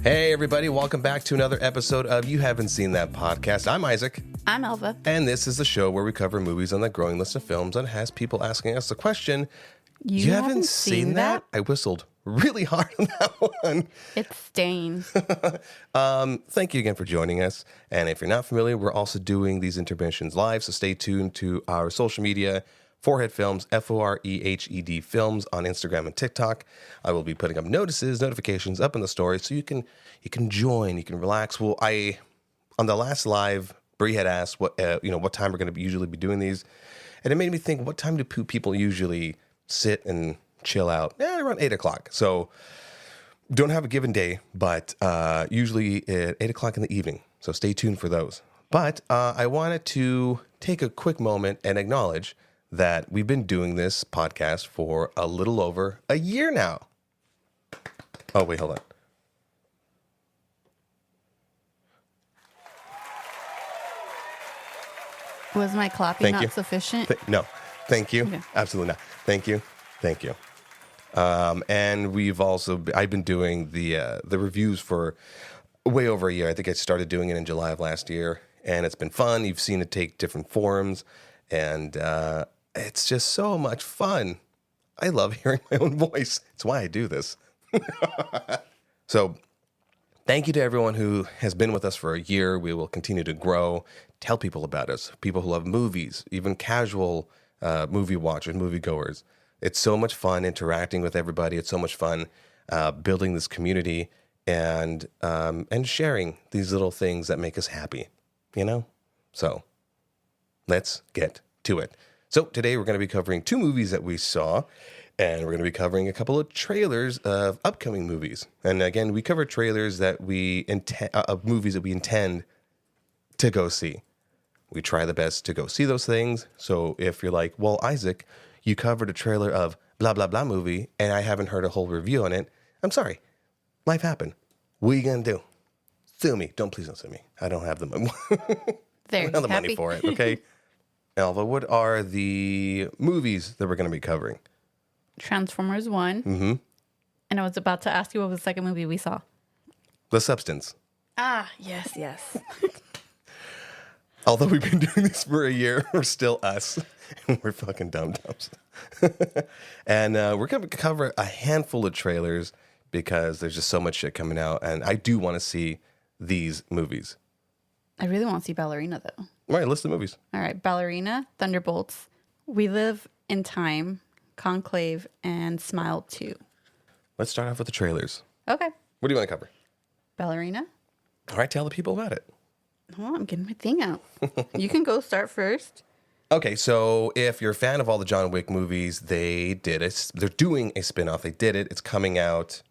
Hey, everybody. Welcome back to another episode of You Haven't Seen That Podcast. I'm Isaac. I'm Elva. And this is the show where we cover movies on the growing list of films and has people asking us the question, You haven't seen that? I whistled really hard on that one. It's staying. Thank you again for joining us. And if you're not familiar, we're also doing these intermissions live, so stay tuned to our social media, Forehead Films, Forehed Films on Instagram and TikTok. I will be putting up notifications up in the story, so you can join, you can relax. Well, on the last live, Bree had asked what time we're going to usually be doing these, and it made me think, what time do people usually sit and chill out? Around 8:00. So don't have a given day, but usually at 8:00 in the evening. So stay tuned for those. But I wanted to take a quick moment and acknowledge that we've been doing this podcast for a little over a year now. Oh, wait, hold on. Was my clapping not sufficient? No, thank you. Okay. Absolutely not. Thank you. And I've been doing the reviews for way over a year. I think I started doing it in July of last year, and it's been fun. You've seen it take different forms, and it's just so much fun. I love hearing my own voice. It's why I do this. So thank you to everyone who has been with us for a year. We will continue to grow. Tell people about us, people who love movies, even casual movie watchers, moviegoers. It's so much fun interacting with everybody. It's so much fun building this community and sharing these little things that make us happy, So let's get to it. So today we're going to be covering two movies that we saw, and we're going to be covering a couple of trailers of upcoming movies. And again, we cover trailers that of movies that we intend to go see. We try the best to go see those things. So if you're like, well, Isaac, you covered a trailer of blah, blah, blah movie, and I haven't heard a whole review on it, I'm sorry. Life happened. What are you going to do? Sue me. Please don't sue me. I don't have the money. I don't have the money for it, okay? Elva, what are the movies that we're going to be covering? Transformers 1. Mm-hmm. And I was about to ask you what was the second movie we saw. The Substance. Ah, yes. Although we've been doing this for a year, we're still us. We're fucking dum-dums. And we're going to cover a handful of trailers because there's just so much shit coming out. And I do want to see these movies. I really want to see Ballerina, though. All right, list the movies. All right, Ballerina, Thunderbolts, We Live in Time, Conclave, and Smile 2. Let's start off with the trailers. Okay. What do you want to cover? Ballerina. All right, tell the people about it. Oh, I'm getting my thing out. You can go start first. Okay, so if you're a fan of all the John Wick movies, they did it. They're doing a spinoff. They did it. It's coming out.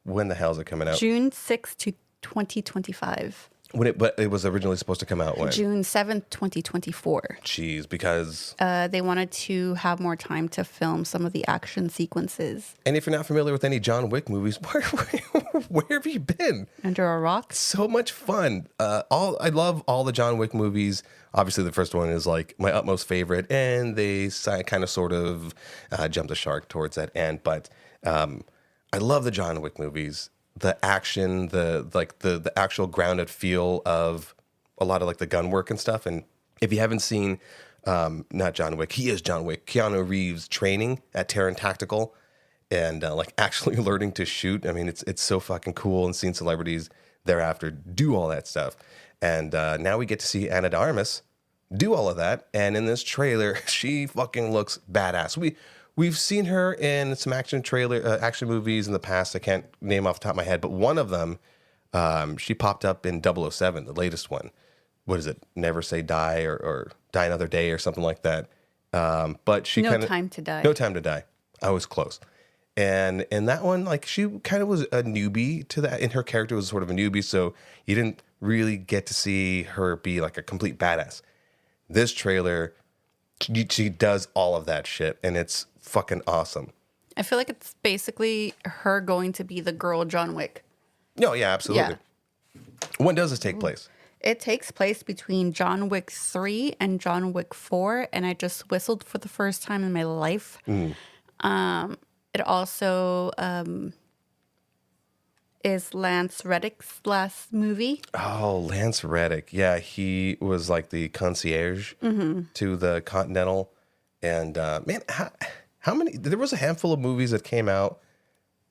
When the hell is it coming out? June 6th to 2025. But it was originally supposed to come out when? June 7th, 2024. Jeez, because? They wanted to have more time to film some of the action sequences. And if you're not familiar with any John Wick movies, where have you been? Under a rock? So much fun. I love all the John Wick movies. Obviously, the first one is like my utmost favorite, and they kind of sort of jump the shark towards that end. But I love the John Wick movies. The action, the actual grounded feel of a lot of like the gun work and stuff. And if you haven't seen, not John Wick, he is John Wick, Keanu Reeves training at Terran Tactical and like actually learning to shoot. I mean, it's so fucking cool, and seeing celebrities thereafter do all that stuff. And now we get to see Ana de Armas do all of that. And in this trailer, she fucking looks badass. We've seen her in some action movies in the past. I can't name off the top of my head, but one of them, she popped up in 007, the latest one. What is it? Never Say Die or Die Another Day or something like that. But she No Time to Die. No Time to Die. I was close. And in that one, like, she kind of was a newbie to that. And her character was sort of a newbie, so you didn't really get to see her be like a complete badass. This trailer, she does all of that shit, and it's fucking awesome. I feel like it's basically her going to be the girl John Wick. No, yeah, absolutely. Yeah. When does this take place? It takes place between John Wick 3 and John Wick 4, and I just whistled for the first time in my life. It also is Lance Reddick's last movie. Oh, Lance Reddick. Yeah, he was like the concierge to the Continental. And man, how many? There was a handful of movies that came out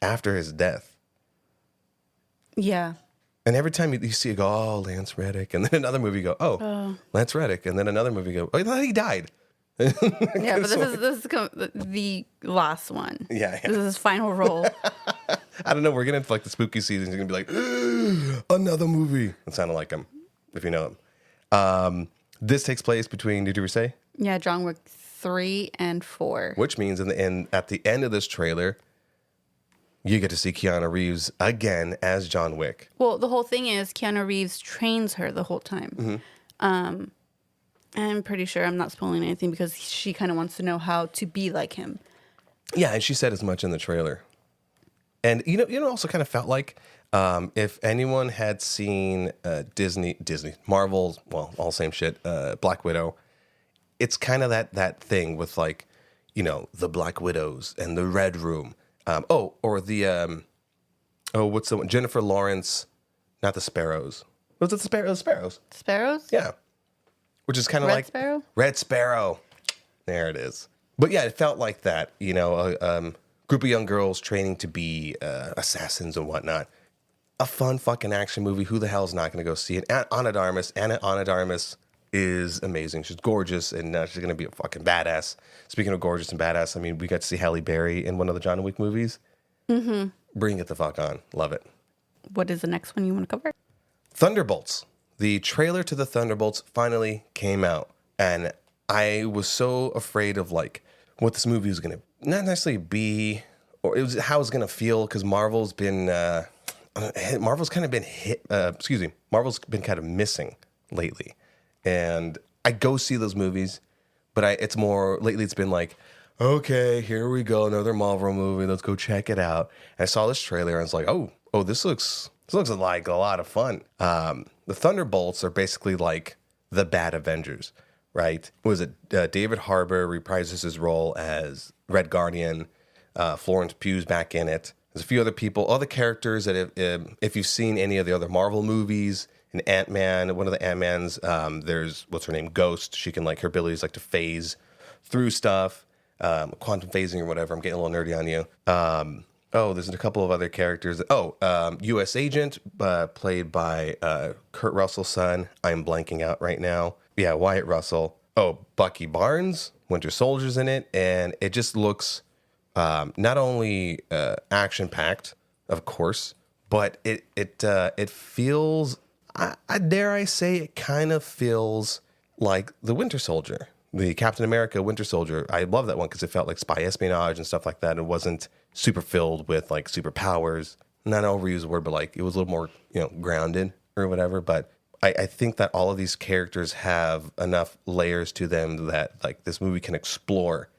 after his death. Yeah. And every time you see it go, oh, Lance Reddick. And then another movie you go, oh, Lance Reddick. And then another movie you go, oh, I thought he died. Yeah, but this is the last one. Yeah. This is his final role. I don't know. We're getting into like the spooky season. He's going to be like, another movie. It sounded like him, if you know him. This takes place between, did you ever say? Yeah, John Wick 3 and 4. Which means at the end of this trailer, you get to see Keanu Reeves again as John Wick. Well, the whole thing is Keanu Reeves trains her the whole time. I'm pretty sure I'm not spoiling anything because she kind of wants to know how to be like him. Yeah, and she said as much in the trailer. And you know, also kind of felt like if anyone had seen Disney, Marvel's, well, all same shit, Black Widow, it's kind of that thing with like, you know, the Black Widows and the Red Room. Or the what's the one? Jennifer Lawrence, not the Sparrows. Was it the Sparrows? Sparrows? Yeah. Which is kind of like Sparrow? Red Sparrow. There it is. But yeah, it felt like that. You know, a group of young girls training to be assassins and whatnot. A fun fucking action movie. Who the hell is not going to go see it? Anna Armas is amazing. She's gorgeous, and she's going to be a fucking badass. Speaking of gorgeous and badass, I mean, we got to see Halle Berry in one of the John Wick movies. Mm-hmm. Bring it the fuck on. Love it. What is the next one you want to cover? Thunderbolts. The trailer to the Thunderbolts finally came out, and I was so afraid of like what this movie was going to not necessarily be, or it was how it was going to feel, because Marvel's been Marvel's been kind of missing lately. And I go see those movies, but it's more lately. It's been like, okay, here we go, another Marvel movie. Let's go check it out. And I saw this trailer, and I was like, oh, this looks like a lot of fun. The Thunderbolts are basically like the bad Avengers, right? Was it David Harbour reprises his role as Red Guardian? Florence Pugh's back in it. There's a few other people, other characters that if you've seen any of the other Marvel movies. In Ant-Man, one of the Ant-Mans, there's, what's her name, Ghost. She can, like, her abilities like to phase through stuff, quantum phasing or whatever. I'm getting a little nerdy on you. There's a couple of other characters. U.S. Agent, played by Kurt Russell's son. I'm blanking out right now. Yeah, Wyatt Russell. Oh, Bucky Barnes, Winter Soldier's in it. And it just looks not only action-packed, of course, but it feels... I dare I say it kind of feels like the Winter Soldier, the Captain America Winter Soldier. I love that one because it felt like spy espionage and stuff like that. It wasn't super filled with like superpowers. Not an overused word, but like it was a little more, you know, grounded or whatever. But I think that all of these characters have enough layers to them that like this movie can explore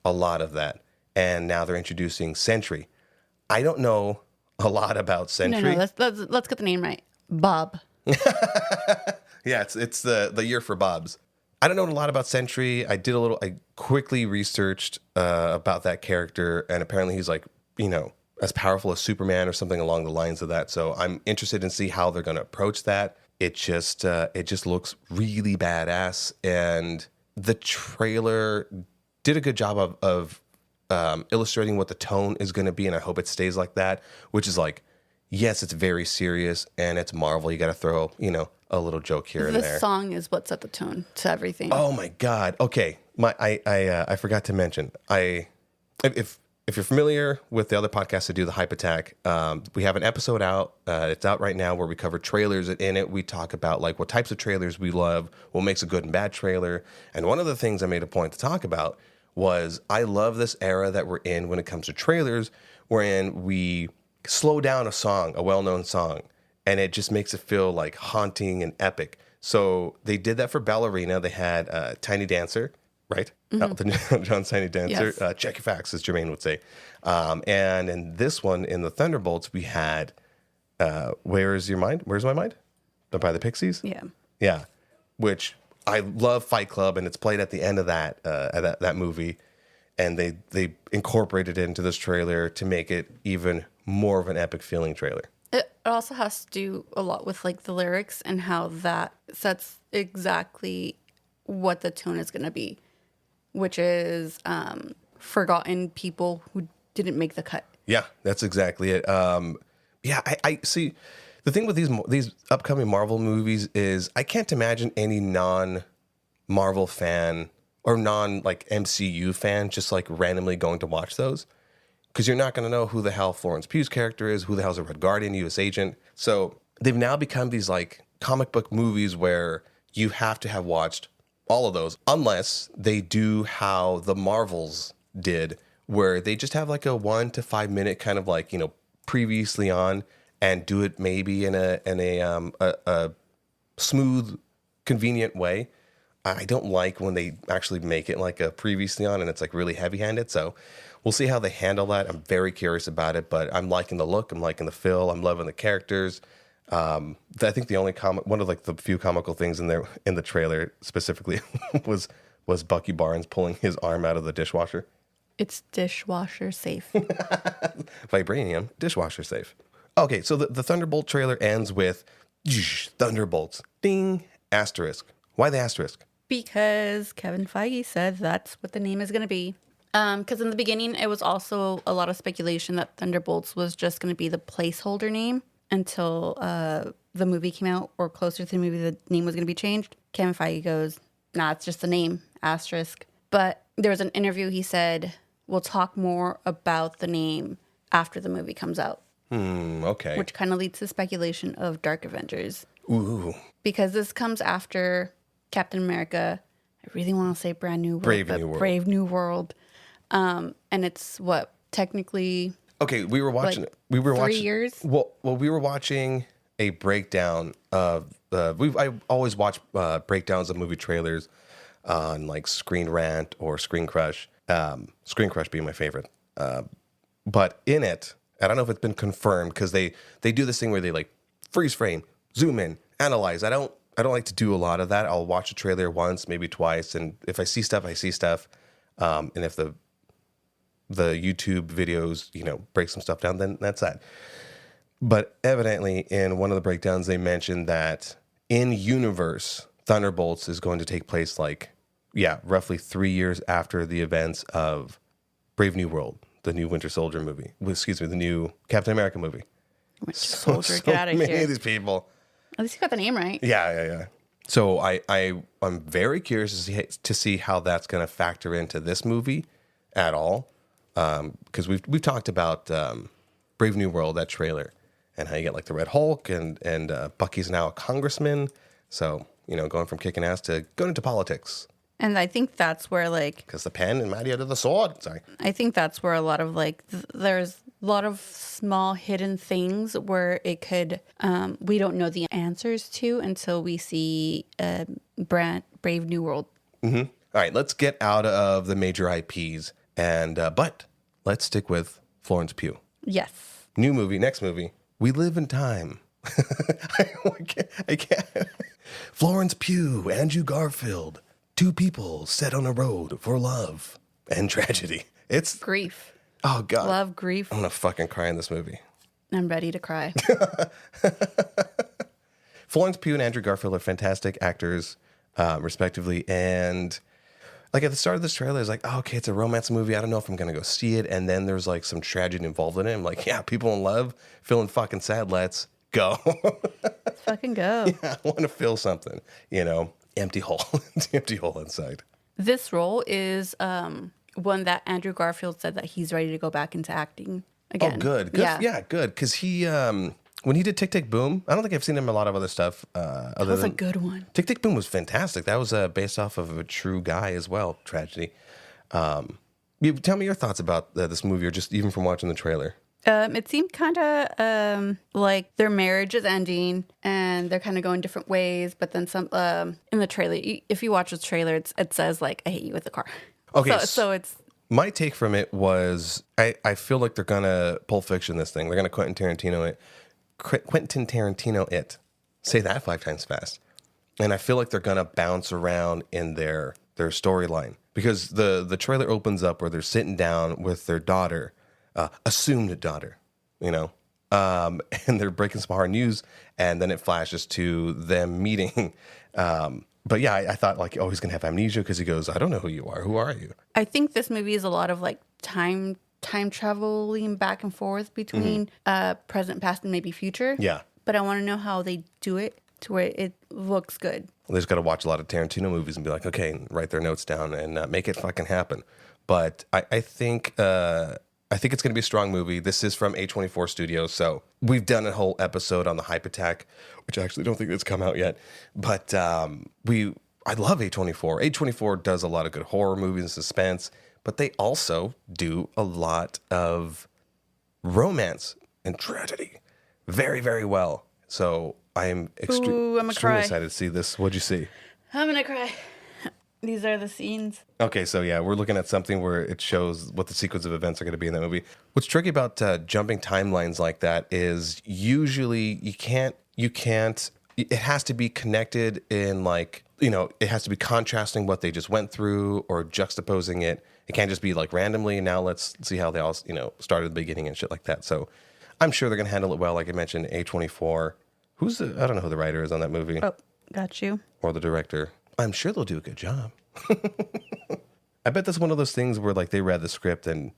a lot of that. And now they're introducing Sentry. I don't know a lot about Sentry. No, let's get the name right. Bob. Yeah, it's the year for Bobs. I don't know a lot about Sentry. I quickly researched about that character, and apparently he's like, you know, as powerful as Superman or something along the lines of that. So I'm interested in see how they're going to approach that. It just looks really badass, and the trailer did a good job of illustrating what the tone is going to be, and I hope it stays like that, which is like, yes, it's very serious, and it's Marvel. You got to throw, you know, a little joke here and there. The song is what set the tone to everything. Oh my God! Okay, I forgot to mention. If you're familiar with the other podcasts that do the Hype Attack, we have an episode out. It's out right now where we cover trailers. And in it, we talk about like what types of trailers we love, what makes a good and bad trailer. And one of the things I made a point to talk about was I love this era that we're in when it comes to trailers, wherein we slow down a song, a well-known song, and it just makes it feel like haunting and epic. So they did that for Ballerina. They had Tiny Dancer, right? Mm-hmm. Elton John's Tiny Dancer. Yes. Check your facts, as Jermaine would say. And in this one, in the Thunderbolts, we had Where's Your Mind? Where's My Mind? By the Pixies? Yeah. Yeah. Which I love Fight Club, and it's played at the end of that movie. And they incorporated it into this trailer to make it even more of an epic feeling trailer. It also has to do a lot with like the lyrics and how that sets exactly what the tone is going to be, which is forgotten people who didn't make the cut. Yeah, that's exactly it. Yeah, I see. The thing with these upcoming Marvel movies is I can't imagine any non-Marvel fan or like MCU fan just like randomly going to watch those, because you're not going to know who the hell Florence Pugh's character is, who the hell's a Red Guardian, U.S. agent. So they've now become these like comic book movies where you have to have watched all of those, unless they do how the Marvels did, where they just have like a 1 to 5 minute kind of like, previously on, and do it maybe in a smooth, convenient way. I don't like when they actually make it like a previously on and it's like really heavy-handed. So we'll see how they handle that. I'm very curious about it, but I'm liking the look. I'm liking the feel. I'm loving the characters. I think the only one of like the few comical things in the trailer specifically was Bucky Barnes pulling his arm out of the dishwasher. It's dishwasher safe. Vibranium, dishwasher safe. Okay, so the Thunderbolt trailer ends with Thunderbolts. Ding, asterisk. Why the asterisk? Because Kevin Feige said that's what the name is going to be. Because in the beginning, it was also a lot of speculation that Thunderbolts was just going to be the placeholder name until the movie came out, or closer to the movie, the name was going to be changed. Kevin Feige goes, nah, it's just the name, asterisk. But there was an interview, he said, we'll talk more about the name after the movie comes out. Okay. Which kind of leads to speculation of Dark Avengers. Ooh. Because this comes after Captain America. I really want to say Brave New World. Brave New World. And it's what, technically... Okay, we were watching... Like we were 3 watching, years? Well, we were watching a breakdown of... I always watch breakdowns of movie trailers on like Screen Rant or Screen Crush. Screen Crush being my favorite. But in it... I don't know if it's been confirmed, because they do this thing where they like freeze frame, zoom in, analyze. I don't like to do a lot of that. I'll watch a trailer once, maybe twice, and if I see stuff, I see stuff. And if the YouTube videos, break some stuff down, then that's that. But evidently, in one of the breakdowns, they mentioned that in universe, Thunderbolts is going to take place roughly 3 years after the events of Brave New World. The new Winter Soldier movie. The new Captain America movie. Winter Soldier, get out of here. Many of these people. At least you got the name right. Yeah. So I'm very curious to see how that's going to factor into this movie at all. Because we've talked about Brave New World, that trailer, and how you get like the Red Hulk and Bucky's now a congressman. So, going from kicking ass to going into politics. And I think that's where, because the pen and mightier to the sword. Sorry. I think that's where a lot of, there's a lot of small hidden things where it could, we don't know the answers to until we see Brave New World. Mm-hmm. All right, let's get out of the major IPs. But let's stick with Florence Pugh. Yes. Next movie, We Live in Time. I can't. Florence Pugh, Andrew Garfield. 2 people set on a road for love and tragedy. It's grief. Oh, God. Love, grief. I'm going to fucking cry in this movie. I'm ready to cry. Florence Pugh and Andrew Garfield are fantastic actors, respectively. And at the start of this trailer, it's like, oh, okay, it's a romance movie. I don't know if I'm going to go see it. And then there's some tragedy involved in it. I'm like, yeah, people in love, feeling fucking sad. Let's go. Let's fucking go. Yeah, I want to feel something, Empty hole. It's an empty hole inside. This role is one that Andrew Garfield said that he's ready to go back into acting again. Oh, good. Yeah, good. Because he, when he did Tick, Tick, Boom, I don't think I've seen him in a lot of other stuff. That was a good one. Tick, Tick, Boom was fantastic. That was based off of a true guy as well, tragedy. Tell me your thoughts about this movie, or just even from watching the trailer. It seemed kind of like their marriage is ending and they're kind of going different ways. But then some in the trailer, if you watch the trailer, it says I hate you with the car. Okay, so it's my take from it was I feel like they're gonna Pulp Fiction this thing. They're gonna Quentin Tarantino it. Say that 5 times fast. And I feel like they're gonna bounce around in their storyline, because the trailer opens up where they're sitting down with their daughter. Assumed daughter, and they're breaking some hard news, and then it flashes to them meeting. But yeah, I thought like, oh, he's gonna have amnesia because he goes, I don't know who you are. Who are you? I think this movie is a lot of like time traveling back and forth between present, past, and maybe future. Yeah. But I want to know how they do it to where it looks good. Well, they just got to watch a lot of Tarantino movies and be like, okay, and write their notes down and make it fucking happen. But I think it's going to be a strong movie. This is from A24 Studios, so we've done a whole episode on the Hype Attack, which I actually don't think it's come out yet. But I love A24. A24 does a lot of good horror movies and suspense, but they also do a lot of romance and tragedy very, very well. So I am extremely excited to see this. What'd you see? I'm gonna cry. These are the scenes. Okay, so yeah, we're looking at something where it shows what the sequence of events are going to be in that movie. What's tricky about jumping timelines like that is usually you can't. It has to be connected in like, it has to be contrasting what they just went through or juxtaposing it. It can't just be like randomly. Now let's see how they all started at the beginning and shit like that. So I'm sure they're going to handle it well. Like I mentioned, A24. I don't know who the writer is on that movie. Oh, got you. Or the director. I'm sure they'll do a good job. I bet that's one of those things where like they read the script and,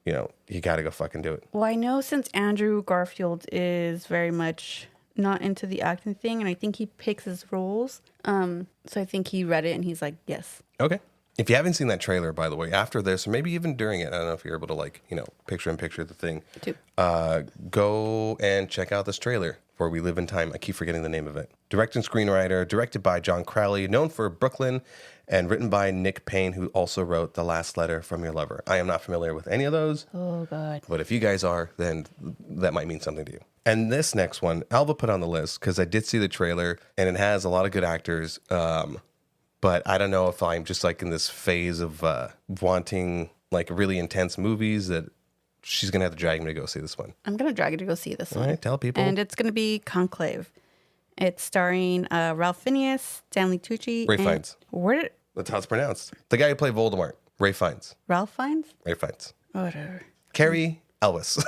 you got to go fucking do it. Well, I know since Andrew Garfield is very much not into the acting thing, and I think he picks his roles. So I think he read it and he's like, yes. Okay. If you haven't seen that trailer, by the way, after this, or maybe even during it, I don't know if you're able to like, picture the thing. Go and check out this trailer for We Live in Time. I keep forgetting the name of it. Directed and screenwriter, directed by John Crowley, known for Brooklyn, and written by Nick Payne, who also wrote The Last Letter from Your Lover. I am not familiar with any of those. Oh, God. But if you guys are, then that might mean something to you. And this next one, Alva put on the list because I did see the trailer, and it has a lot of good actors. But I don't know if I'm just like in this phase of wanting like really intense movies that she's going to have to drag me to go see this one. I'm going to drag you to go see this one. All right, tell people. And it's going to be Conclave. It's starring Ralph Fiennes, Stanley Tucci. Ray Fiennes. That's how it's pronounced. The guy who played Voldemort. Ray Fiennes. Ralph Fiennes? Ray Fiennes. Whatever. Carrie Elwes.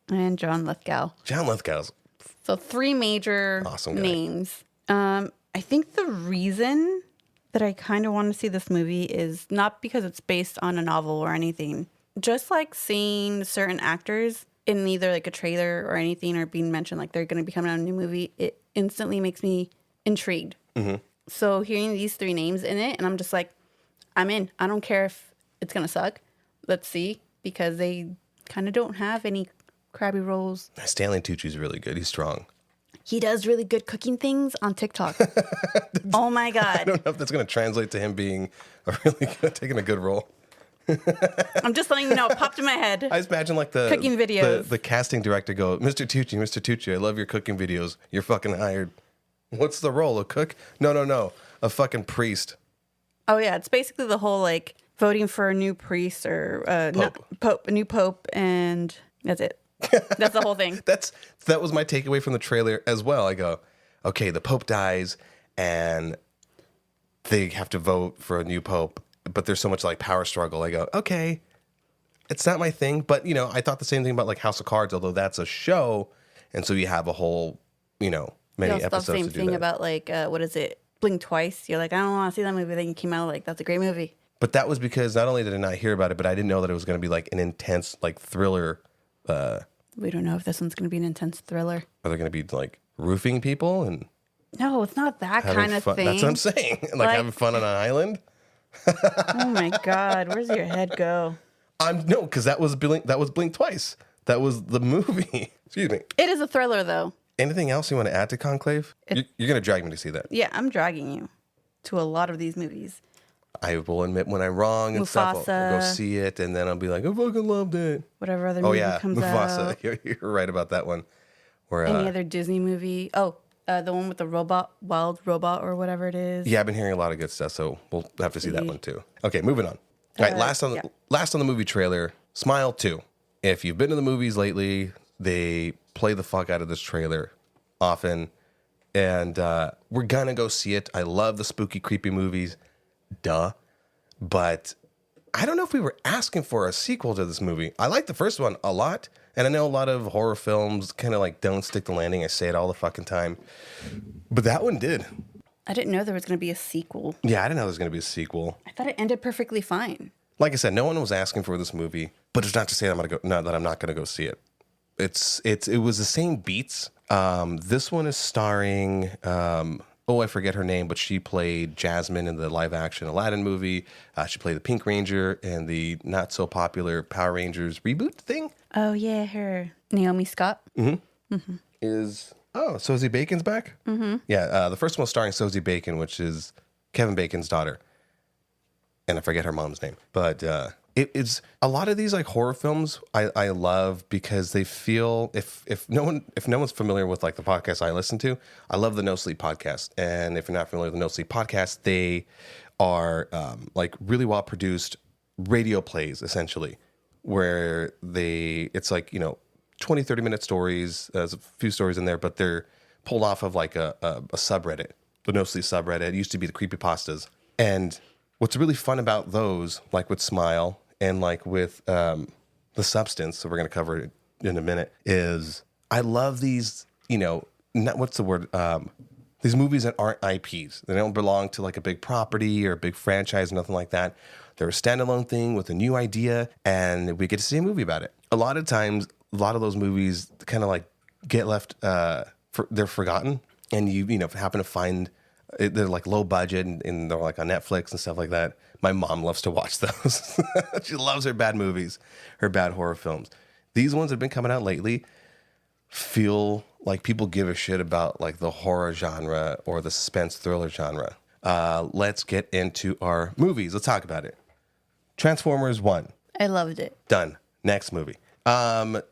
And John Lithgow. John Lithgow's So 3 major awesome guy. names. I think the reason that I kind of want to see this movie is not because it's based on a novel or anything. Just like seeing certain actors in either like a trailer or anything or being mentioned like they're going to be coming out a new movie, it instantly makes me intrigued. Mm-hmm. So hearing these 3 names in it, and I'm just like, I'm in. I don't care if it's going to suck. Let's see. Because they kind of don't have any crabby roles. Stanley Tucci's really good. He's strong. He does really good cooking things on TikTok. Oh my God. I don't know if that's going to translate to him being taking a good role. I'm just letting you know, it popped in my head. I just imagine like the cooking videos. The casting director go, Mr. Tucci, I love your cooking videos. You're fucking hired. What's the role? A cook? No. A fucking priest. Oh yeah. It's basically the whole like voting for a new priest or a new pope, and that's it. That's the whole thing. That was my takeaway from the trailer as well. I go, okay, the Pope dies and they have to vote for a new Pope, but there's so much like power struggle. I go, okay, it's not my thing. But I thought the same thing about like House of Cards, although that's a show, and so you have a whole, many episodes the same to do thing that. about like what is it? Blink Twice. You're like, I don't want to see that movie. Then you came out like that's a great movie. But that was because not only did I not hear about it, but I didn't know that it was going to be like an intense like thriller. We don't know if this one's going to be an intense thriller. Are they going to be like roofing people and no, it's not that kind of fun? thing. That's what I'm saying. Like having fun on an island. Oh my God, where's your head go? No, because that was Blink Twice. That was the movie. Excuse me. It is a thriller though. Anything else you want to add to Conclave? You're going to drag me to see that. Yeah, I'm dragging you to a lot of these movies. I will admit when I'm wrong and stuff. I'll go see it, and then I'll be like, I fucking loved it. Whatever other movie comes out. Mufasa. You're right about that one. Or, any other Disney movie? Oh, the one with the wild robot or whatever it is. Yeah, I've been hearing a lot of good stuff, so we'll have to see that one too. Okay, moving on. All right, last on the movie trailer, Smile 2. If you've been to the movies lately, they play the fuck out of this trailer often, and we're gonna go see it. I love the spooky, creepy movies. Duh. But I don't know if we were asking for a sequel to this movie. I like the first one a lot. And I know a lot of horror films kind of like don't stick the landing. I say it all the fucking time. But that one did. I didn't know there was going to be a sequel. Yeah, I didn't know there was going to be a sequel. I thought it ended perfectly fine. Like I said, no one was asking for this movie, but it's not to say that I'm not going to go see it. It was the same beats. This one is starring, I forget her name, but she played Jasmine in the live action Aladdin movie. She played the Pink Ranger in the not so popular Power Rangers reboot thing. Oh, yeah, her. Naomi Scott. Sosie Bacon's back? Mm-hmm. Yeah, the first one was starring Sosie Bacon, which is Kevin Bacon's daughter. And I forget her mom's name. But it's a lot of these like horror films I love because they feel if no one's familiar with like the podcast I listen to, I love the No Sleep podcast. And if you're not familiar with the No Sleep podcast, they are like really well produced radio plays essentially, where it's like, 20, 30-minute stories. There's a few stories in there, but they're pulled off of like a subreddit, the No Sleep subreddit. It used to be the Creepypastas. And what's really fun about those, like with Smile and like with The Substance, that we're going to cover in a minute, is I love these, what's the word? These movies that aren't IPs. They don't belong to like a big property or a big franchise, nothing like that. They're a standalone thing with a new idea, and we get to see a movie about it. A lot of times, a lot of those movies kind of like get left, they're forgotten, and you happen to find they're like low budget and they're like on Netflix and stuff like that. My mom loves to watch those. She loves her bad movies, her bad horror films. These ones that have been coming out lately feel like people give a shit about like the horror genre or the suspense thriller genre. Let's get into our movies. Let's talk about it. Transformers 1. I loved it. Done. Next movie.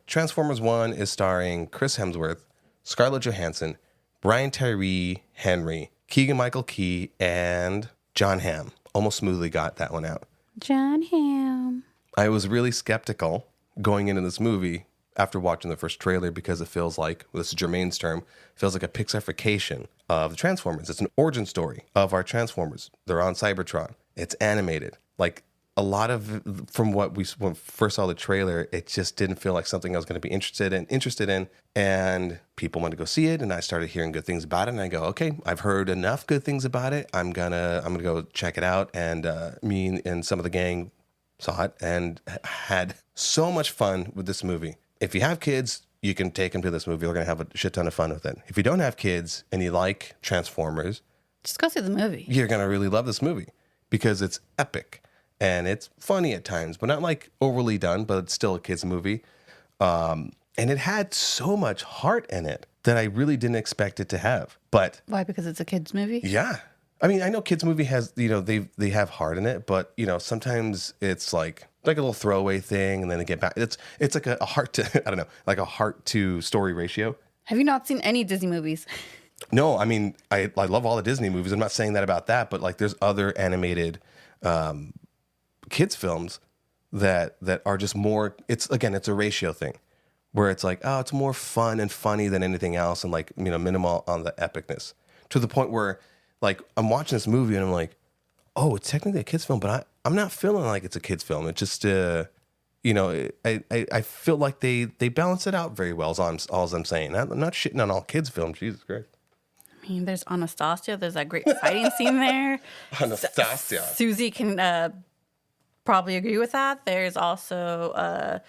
Transformers 1 is starring Chris Hemsworth, Scarlett Johansson, Brian Tyree Henry, Keegan-Michael Key, and John Hamm. Almost smoothly got that one out. John Hamm. I was really skeptical going into this movie after watching the first trailer because it feels like, this is Jermaine's term, feels like a Pixarification of the Transformers. It's an origin story of our Transformers. They're on Cybertron. It's animated. Like, a lot of, from when we first saw the trailer, it just didn't feel like something I was going to be interested in. And people wanted to go see it, and I started hearing good things about it. And I go, okay, I've heard enough good things about it. I'm gonna go check it out. And me and some of the gang saw it and had so much fun with this movie. If you have kids, you can take them to this movie. They're gonna have a shit ton of fun with it. If you don't have kids and you like Transformers, just go see the movie. You're gonna really love this movie because it's epic. And it's funny at times, but not like overly done, but it's still a kid's movie. And it had so much heart in it that I really didn't expect it to have. But why? Because it's a kid's movie? Yeah. I mean, I know kids' movie has, they have heart in it, but, sometimes it's like a little throwaway thing and then they get back. It's like a heart to, I don't know, like a heart to story ratio. Have you not seen any Disney movies? No, I mean, I love all the Disney movies. I'm not saying that about that, but like there's other animated kids films that are just more, it's a ratio thing where it's like, oh, it's more fun and funny than anything else and like, minimal on the epicness to the point where like I'm watching this movie and I'm like, oh, it's technically a kids film, but I'm not feeling like it's a kids film. It's just, I feel like they balance it out very well is all I'm saying. I'm not shitting on all kids films. Jesus Christ. I mean, there's Anastasia. There's that great fighting scene there. Anastasia. Susie can probably agree with that. There's also,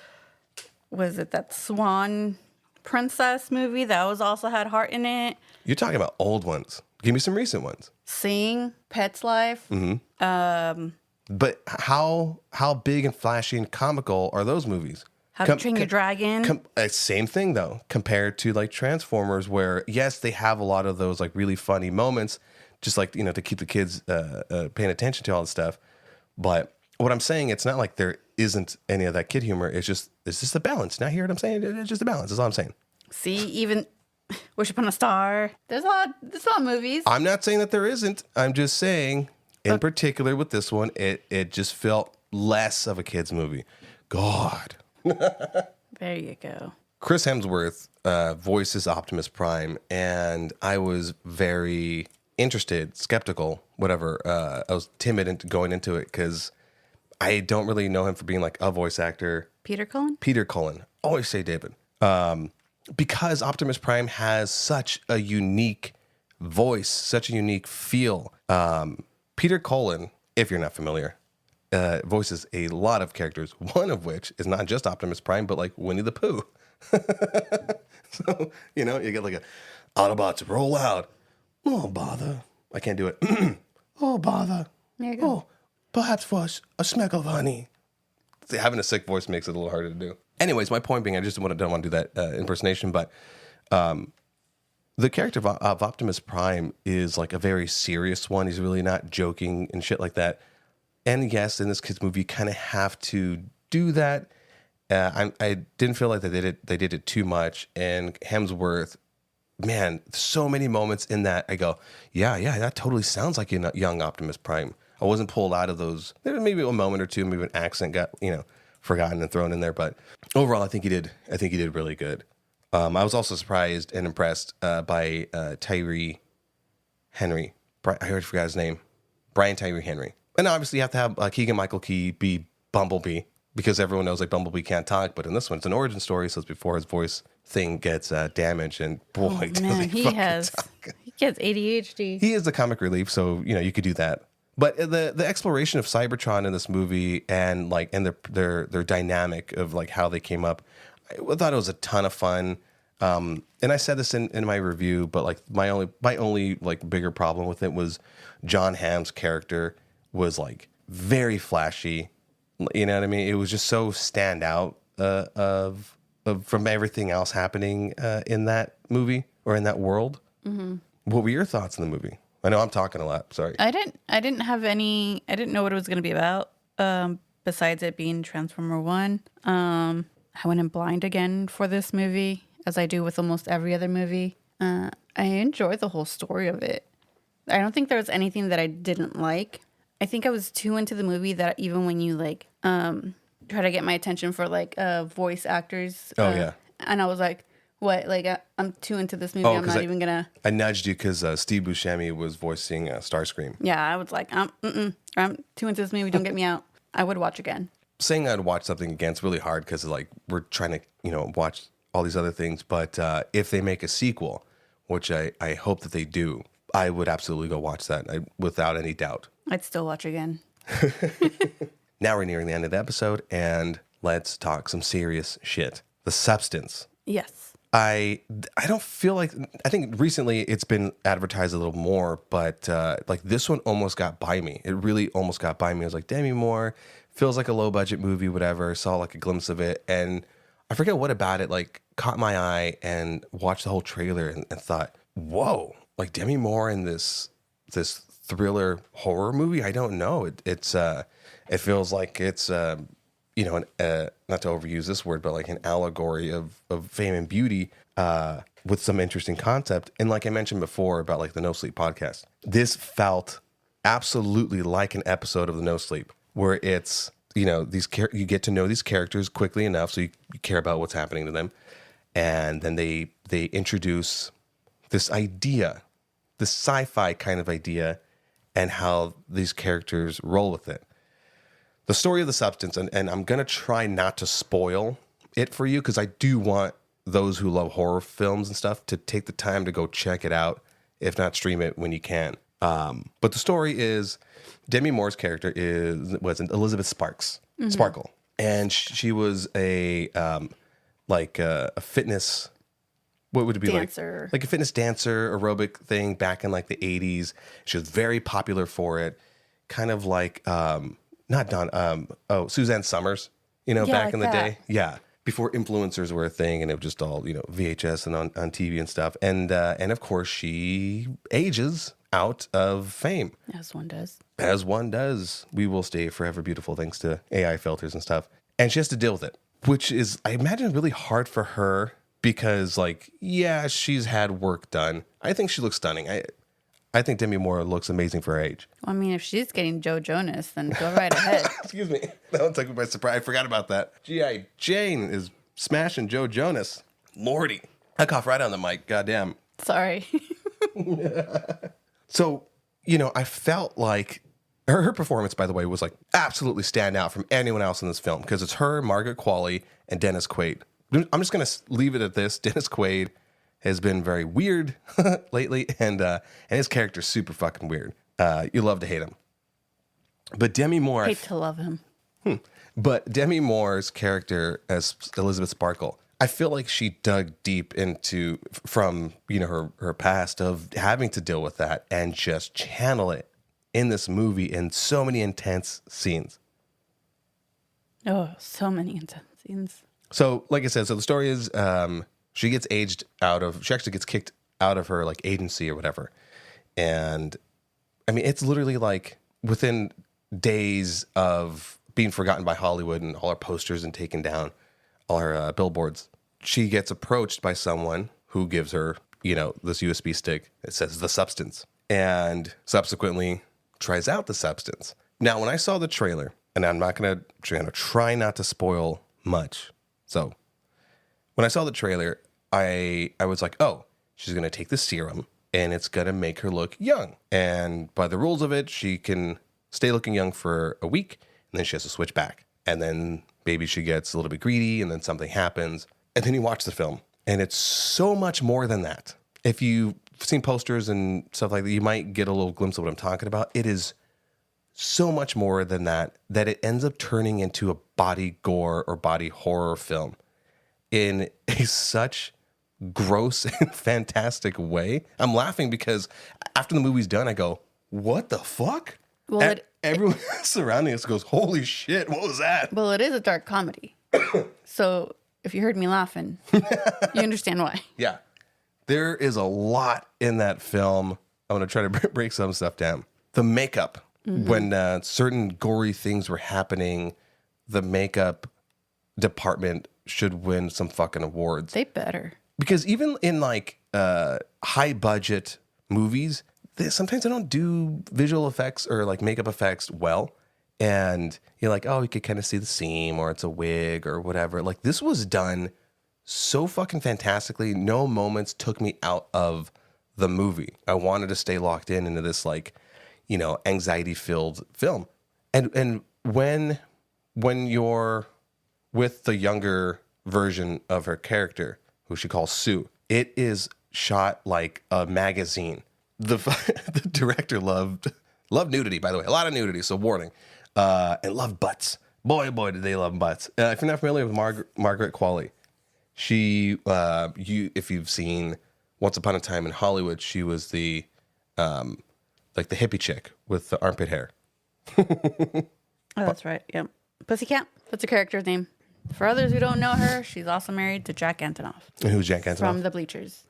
was it that Swan Princess movie that also had heart in it? You're talking about old ones. Give me some recent ones. Sing, Pet's Life. Mm-hmm. But how big and flashy and comical are those movies? How to Train Your Dragon. Same thing though, compared to like Transformers, where yes, they have a lot of those like really funny moments, just like to keep the kids paying attention to all the stuff. But what I'm saying, it's not like there isn't any of that kid humor. It's just a balance. Now, hear what I'm saying? It's just a balance. That's all I'm saying. See, even Wish Upon a Star. There's a lot of movies. I'm not saying that there isn't. I'm just saying, in particular with this one, it just felt less of a kid's movie. God. There you go. Chris Hemsworth voices Optimus Prime, and I was very interested, skeptical, whatever. I was timid into going into it because I don't really know him for being like a voice actor. Peter Cullen? Peter Cullen. Always say David. Because Optimus Prime has such a unique voice, such a unique feel. Peter Cullen, if you're not familiar, voices a lot of characters, one of which is not just Optimus Prime, but like Winnie the Pooh. So, you get like a Autobots roll out. Oh, bother. I can't do it. Oh, bother. There you go. Oh, perhaps for a smack of honey. See, having a sick voice makes it a little harder to do. Anyways, my point being, I just don't want to do that impersonation, but the character of Optimus Prime is like a very serious one. He's really not joking and shit like that. And yes, in this kids movie, you kind of have to do that. I didn't feel like they did it too much. And Hemsworth, man, so many moments in that I go, yeah, that totally sounds like a young Optimus Prime. I wasn't pulled out of those. There was maybe a moment or two, maybe an accent got forgotten and thrown in there, but overall, I think he did really good. I was also surprised and impressed by Tyree Henry. I already forgot his name. Brian Tyree Henry. And obviously, you have to have Keegan-Michael Key be Bumblebee, because everyone knows like Bumblebee can't talk. But in this one, it's an origin story, so it's before his voice thing gets damaged. And boy, does he talk. He gets ADHD. He is the comic relief, so you could do that. But the exploration of Cybertron in this movie and their dynamic of like how they came up, I thought it was a ton of fun. And I said this in my review, but like my only like bigger problem with it was John Hamm's character was like very flashy. You know what I mean? It was just so stand out of from everything else happening in that movie or in that world. Mm-hmm. What were your thoughts in the movie? I know I'm talking a lot. Sorry. I didn't know what it was going to be about. Besides it being Transformer 1. I went in blind again for this movie, as I do with almost every other movie. I enjoyed the whole story of it. I don't think there was anything that I didn't like. I think I was too into the movie that even when you like try to get my attention for like voice actors. Yeah. And I was like, what? Like I'm too into this movie. I'm not even gonna. I nudged you because Steve Buscemi was voicing Starscream. Yeah, I was like, I'm too into this movie. Don't get me out. I would watch again. Saying I'd watch something again is really hard because like we're trying to watch all these other things. But if they make a sequel, which I hope that they do, I would absolutely go watch that without any doubt. I'd still watch again. Now we're nearing the end of the episode, and let's talk some serious shit. The Substance. Yes. I don't feel like, I think recently it's been advertised a little more, but like this one almost got by me. It really almost got by me. I was like, Demi Moore, feels like a low budget movie, whatever. Saw like a glimpse of it, and I forget what about it like caught my eye, and watched the whole trailer and thought, whoa, like Demi Moore in this thriller horror movie. I don't know. It feels like it's not to overuse this word, but like an allegory of fame and beauty with some interesting concept. And like I mentioned before about like the No Sleep podcast, this felt absolutely like an episode of the No Sleep, where it's, you get to know these characters quickly enough so you care about what's happening to them. And then they introduce this idea, this sci-fi kind of idea, and how these characters roll with it. The story of The Substance, and I'm going to try not to spoil it for you because I do want those who love horror films and stuff to take the time to go check it out, if not stream it when you can. But the story is Demi Moore's character was Elizabeth Sparkle, and she was a fitness. What would it be dancer. like a fitness dancer, aerobic thing back in like the 80s. She was very popular for it, kind of like Suzanne Summers, back in the day. Yeah. Before influencers were a thing and it was just all, VHS and on TV and stuff. And of course she ages out of fame. As one does. As one does. We will stay forever beautiful thanks to AI filters and stuff. And she has to deal with it, which is, I imagine, really hard for her because she's had work done. I think she looks stunning. I think Demi Moore looks amazing for her age. Well, I mean, if she's getting Joe Jonas, then go right ahead. Excuse me. That one took me by surprise. I forgot about that. G.I. Jane is smashing Joe Jonas. Lordy. I coughed right on the mic. Goddamn. Sorry. So, I felt like Her performance, by the way, was like absolutely stand out from anyone else in this film because it's her, Margaret Qualley, and Dennis Quaid. I'm just going to leave it at this. Dennis Quaid has been very weird lately, and his character's super fucking weird. You love to hate him. But Demi Moore... Hate to love him. But Demi Moore's character as Elizabeth Sparkle, I feel like she dug deep into, from, you know, her past of having to deal with that and just channel it in this movie in so many intense scenes. Oh, so many intense scenes. So, like I said, so the story is she gets she actually gets kicked out of her like agency or whatever. And I mean, it's literally like within days of being forgotten by Hollywood and all her posters and taken down, all her billboards, she gets approached by someone who gives her, you know, this USB stick. It says The Substance, and subsequently tries out the substance. Now, when I saw the trailer, and I'm not going to try not to spoil much. So when I saw the trailer, I was like, oh, she's going to take the serum and it's going to make her look young. And by the rules of it, she can stay looking young for a week and then she has to switch back. And then maybe she gets a little bit greedy and then something happens. And then you watch the film and it's so much more than that. If you've seen posters and stuff like that, you might get a little glimpse of what I'm talking about. It is so much more than that it ends up turning into a body gore or body horror film in a such gross and fantastic way. I'm laughing because after the movie's done, I go, what the fuck? Well, everyone surrounding us goes, holy shit, what was that? Well, it is a dark comedy. So if you heard me laughing, you understand why. Yeah. There is a lot in that film. I'm going to try to break some stuff down. The makeup. Mm-hmm. When certain gory things were happening, the makeup department should win some fucking awards. They better. Because even in like high budget movies, sometimes they don't do visual effects or like makeup effects well. And you're like, oh, you could kind of see the seam or it's a wig or whatever. Like this was done so fucking fantastically. No moments took me out of the movie. I wanted to stay locked into this like, you know, anxiety-filled film. And when you're with the younger version of her character, who she calls Sue, it is shot like a magazine. The director loved nudity, by the way. A lot of nudity, so warning. And loved butts. Boy, did they love butts. If you're not familiar with Margaret Qualley, she, if you've seen Once Upon a Time in Hollywood, she was the... like the hippie chick with the armpit hair. Oh, that's right. Yep. Pussycat. That's her character's name. For others who don't know her, she's also married to Jack Antonoff. And who's Jack Antonoff? From The Bleachers.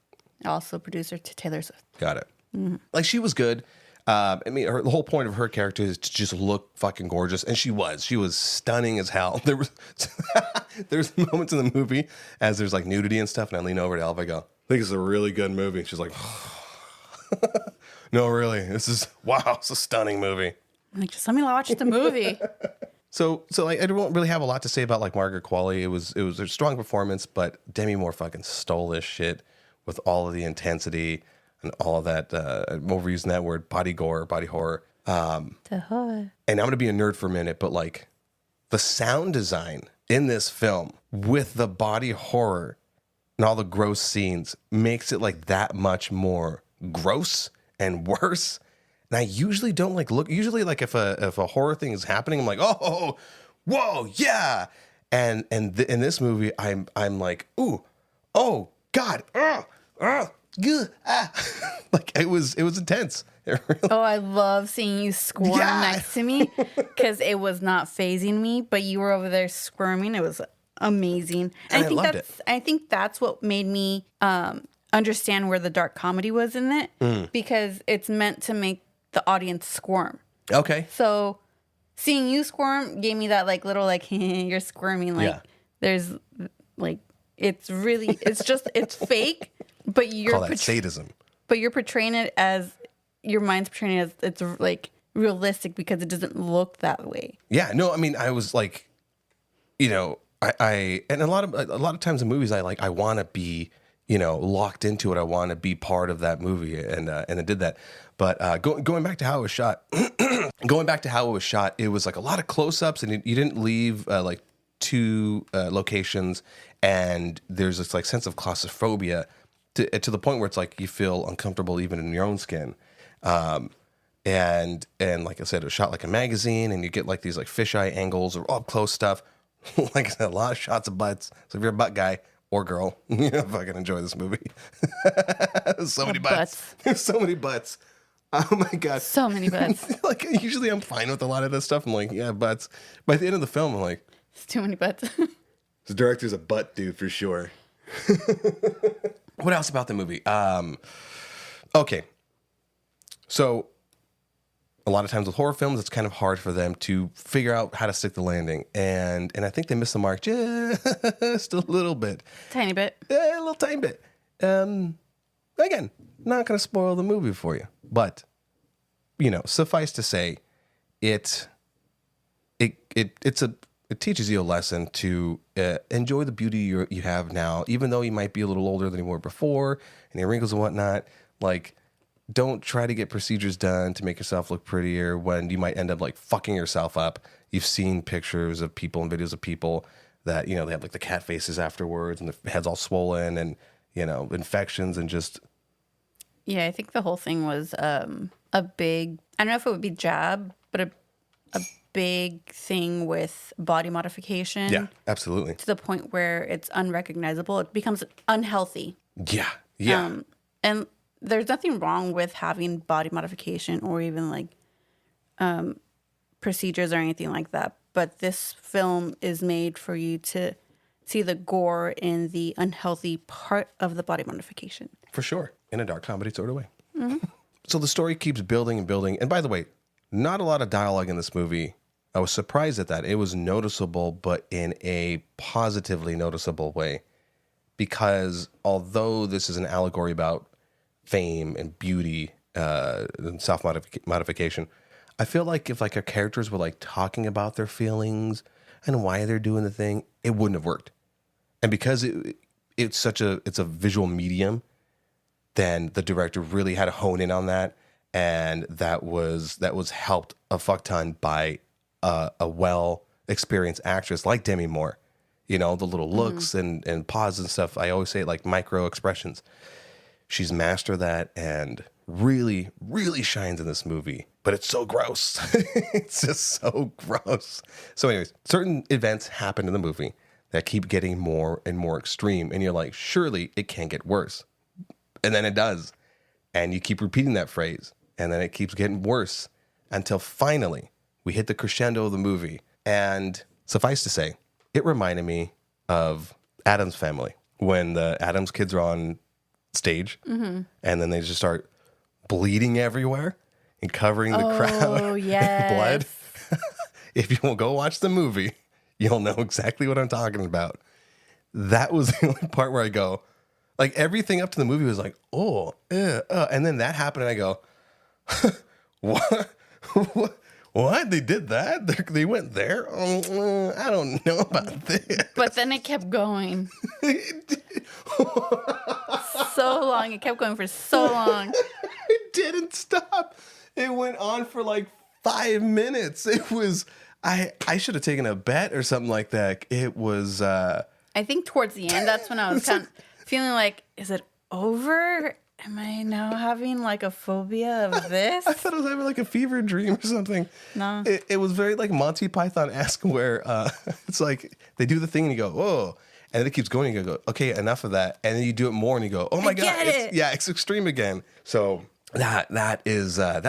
Also producer to Taylor Swift. Got it. Mm-hmm. Like she was good. I mean, the whole point of her character is to just look fucking gorgeous. And she was stunning as hell. There's moments in the movie as there's like nudity and stuff. And I lean over to Elva, I go, I think it's a really good movie. She's like, no, really. This is, wow, it's a stunning movie. I'm like, just let me watch the movie. So like, I don't really have a lot to say about like Margaret Qualley. It was a strong performance, but Demi Moore fucking stole this shit with all of the intensity and all of that. I'm overusing that word, body gore, body horror. And I'm going to be a nerd for a minute, but like the sound design in this film with the body horror and all the gross scenes makes it like that much more gross and worse. And I usually don't like look. Usually, like if a horror thing is happening, I'm like, oh, whoa, yeah. And in this movie, I'm like, ooh, oh God, like it was intense. Oh, I love seeing you squirm next to me because it was not phasing me, but you were over there squirming. It was amazing. And I think that's what made me understand where the dark comedy was in it, because it's meant to make the audience squirm. Okay. So seeing you squirm gave me that like little like you're squirming, like there's like it's fake, but you're call that sadism. But you're portraying it as your mind's portraying it as it's like realistic because it doesn't look that way. Yeah, no, I mean I was like, you know, I and a lot of times in movies I want to be, locked into it. I want to be part of that movie, and it did that. But going back to how it was shot, it was like a lot of close-ups, and you didn't leave like two locations, and there's this like sense of claustrophobia to the point where it's like you feel uncomfortable even in your own skin. And like I said, it was shot like a magazine, and you get like these like fisheye angles or up close stuff. Like I said, a lot of shots of butts. So if you're a butt guy or girl, fucking enjoy this movie. So many butts. There's so many butts. Oh my god, so many butts. Like usually I'm fine with a lot of this stuff. I'm like, yeah, butts. By the end of the film, I'm like, it's too many butts. The director's a butt dude for sure. What else about the movie? Okay, so a lot of times with horror films, it's kind of hard for them to figure out how to stick the landing, and I think they missed the mark just a little bit, tiny bit, a little tiny bit. Again, not going to spoil the movie for you, but suffice to say, it teaches you a lesson to enjoy the beauty you have now, even though you might be a little older than you were before, and your wrinkles and whatnot. Like, don't try to get procedures done to make yourself look prettier when you might end up like fucking yourself up. You've seen pictures of people and videos of people that, they have like the cat faces afterwards and the head's all swollen and, infections and just. Yeah, I think the whole thing was a big, I don't know if it would be jab, but a big thing with body modification. Yeah, absolutely. To the point where it's unrecognizable. It becomes unhealthy. Yeah, yeah. And there's nothing wrong with having body modification or even like procedures or anything like that. But this film is made for you to see the gore in the unhealthy part of the body modification. For sure. In a dark comedy sort of way. Mm-hmm. So the story keeps building and building. And by the way, not a lot of dialogue in this movie. I was surprised at that. It was noticeable, but in a positively noticeable way. Because although this is an allegory about fame and beauty and self-modification, I feel like if like our characters were like talking about their feelings and why they're doing the thing, it wouldn't have worked. And because it's a visual medium, then the director really had to hone in on that, and that was helped a fuck ton by a well experienced actress like Demi Moore. The little looks and pauses and stuff. I always say like micro expressions. She's mastered that and really, really shines in this movie. But it's so gross. It's just so gross. So anyways, certain events happen in the movie that keep getting more and more extreme. And you're like, surely it can't get worse. And then it does. And you keep repeating that phrase. And then it keeps getting worse until finally we hit the crescendo of the movie. And suffice to say, it reminded me of Addams Family when the Addams kids are on stage and then they just start bleeding everywhere and covering the crowd in blood. If you will go watch the movie, you'll know exactly what I'm talking about. That was the only part where I go, like everything up to the movie was like, and then that happened and I go, what? They did that? They went there? I don't know about this. But then it kept going. So long. It kept going for so long. It didn't stop. It went on for like 5 minutes. It was, I should have taken a bet or something like that. It was. I think towards the end, that's when I was kind of feeling like, is it over? Am I now having like a phobia of this? I thought I was having like a fever dream or something. No. It was very like Monty Python-esque where it's like they do the thing and you go, whoa. And then it keeps going and you go, okay, enough of that. And then you do it more and you go, oh my God. It's extreme again. So that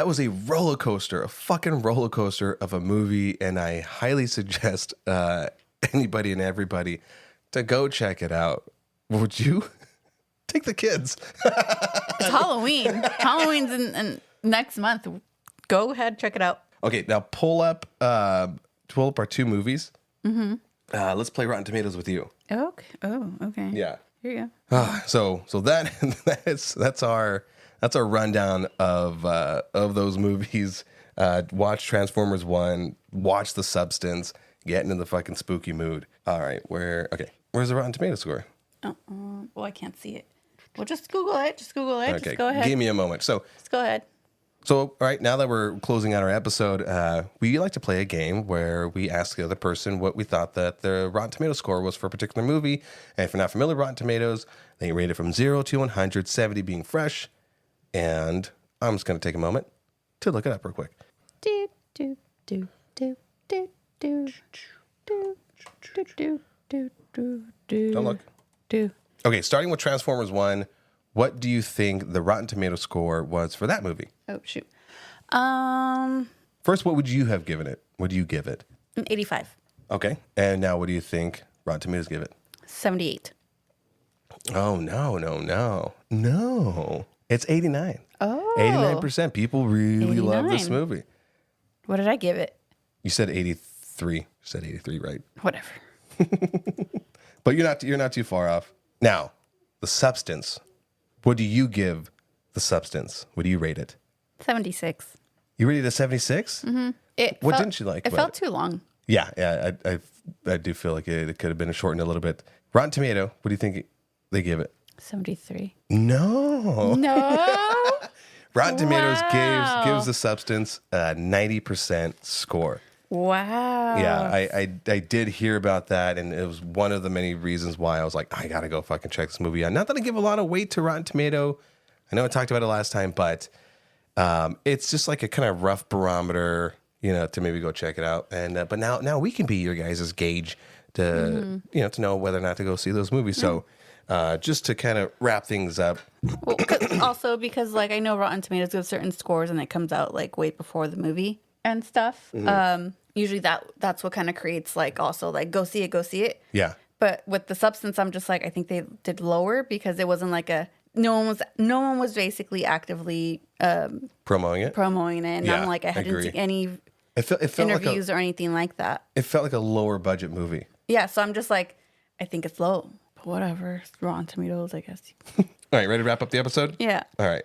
was a roller coaster, a fucking roller coaster of a movie. And I highly suggest anybody and everybody to go check it out. Would you? Take the kids. It's Halloween. Halloween's in next month. Go ahead, check it out. Okay, now pull up our 2 movies. Mm-hmm. Let's play Rotten Tomatoes with you. Okay. Oh, okay. Yeah. Here you go. So that's our rundown of those movies. Watch Transformers 1. Watch The Substance. Get into the fucking spooky mood. All right, where's the Rotten Tomatoes score? Well, I can't see it. Well, just Google it. Just Google it. Okay, Just go ahead. give me a moment. Just go ahead. So, all right, now that we're closing out our episode, we like to play a game where we ask the other person what we thought that the Rotten Tomato score was for a particular movie. And if you're not familiar with Rotten Tomatoes, they rate it from 0 to 100, 70 being fresh. And I'm just going to take a moment to look it up real quick. Do, do, do, do, do, do, do, do, do, do, do. Don't look. Do. Okay, starting with Transformers 1, what do you think the Rotten Tomato score was for that movie? Oh, shoot. First, what would you have given it? What do you give it? 85. Okay, and now what do you think Rotten Tomatoes give it? 78. Oh, no. It's 89. Oh. 89%. People really love this 89. movie. What did I give it? You said 83. You said 83, right? Whatever. But you're not too far off. Now, the substance. What do you give the substance? What do you rate it? 76. You rated it a 76? Mm-hmm. What didn't you like It about felt too long. Yeah, I do feel like it could have been shortened a little bit. Rotten Tomato, what do you think they give it? 73. No. No. Rotten Tomatoes Wow. gives the substance a 90% score. Wow. Yeah, I did hear about that, and it was one of the many reasons why I was like, I gotta go fucking check this movie out. Not that I give a lot of weight to Rotten Tomato. I know I talked about it last time, but it's just like a kind of rough barometer, to maybe go check it out. And but now we can be your guys' gauge to to know whether or not to go see those movies. So just to kind of wrap things up. Well, also because like I know Rotten Tomatoes gives certain scores and it comes out like way before the movie and stuff. Usually that's what kind of creates like also like go see it. Yeah. But with the substance, I'm just like I think they did lower because it wasn't like no one was basically actively Promoting it. And Yeah, I'm like I hadn't agree. seen any It felt interviews or anything like that. it felt like a lower budget movie. Yeah, so I'm just like I think it's low. But whatever. It's Rotten Tomatoes, I guess. All right, ready to wrap up the episode? Yeah. All right.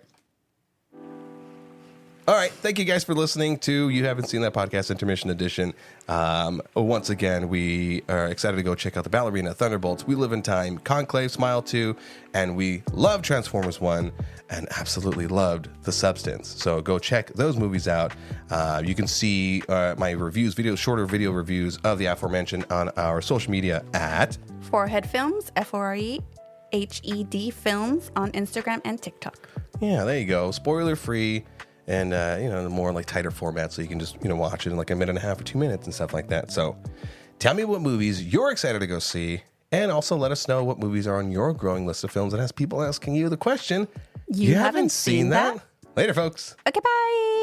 All right. Thank you guys for listening to You Haven't Seen That Podcast Intermission Edition. Once again, we are excited to go check out the Ballerina, Thunderbolts, We Live in Time, Conclave, Smile 2, and we love Transformers 1 and absolutely loved The Substance. So go check those movies out. You can see my reviews, shorter video reviews of the aforementioned on our social media at Forehead Films, FOREHED Films on Instagram and TikTok. Yeah, there you go. Spoiler free. And, the more like tighter format, so you can just, watch it in like a minute and a half or 2 minutes and stuff like that. So tell me what movies you're excited to go see. And also let us know what movies are on your growing list of films that has people asking you the question, you haven't seen that? Later, folks. Okay, bye.